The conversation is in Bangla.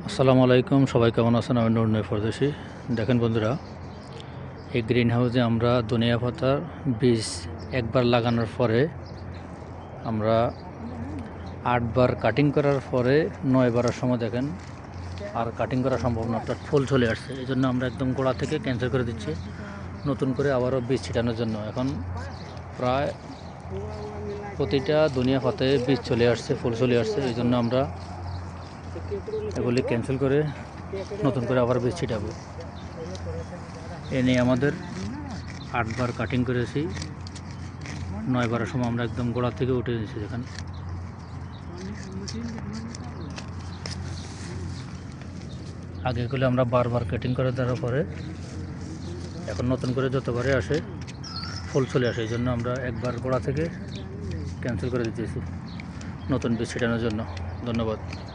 আসসালামু আলাইকুম, সবাই কেমন আছেন? আমি নূর ফরদেশি। দেখেন বন্ধুরা, এই গ্রিন হাউসে আমরা ধনিয়া পাতার বীজ একবার লাগানোর পরে আমরা 8 বার কাটিং করার পরে 9 বারের সময় দেখেন আর কাটিং করা সম্ভব না, অর্থাৎ ফুল চলে আসছে। এই জন্য আমরা একদম গোড়া থেকে ক্যান্সেল করে দিচ্ছি, নতুন করে আবারও বীজ ছিটানোর জন্য। এখন প্রায় প্রতিটা ধনিয়া পাতায় বীজ চলে আসছে, ফুল চলে আসছে। এই জন্য আমরা এগুলি ক্যান্সেল করে নতুন করে আবার বীজ ছিটাবো। এ নিয়ে আমাদের 8 বার কাটিং করেছি, 9 বারের সময় আমরা একদম গোড়া থেকে উঠে দিয়েছি। দেখেন, আগে এগুলো আমরা বারবার কাটিং করে দেওয়ার পরে এখন নতুন করে যতবারে আসে ফুল চলে আসে। এই জন্য আমরা একবার গোড়া থেকে ক্যান্সেল করে দিতেছি নতুন বীজ ছিটানোর জন্য। ধন্যবাদ।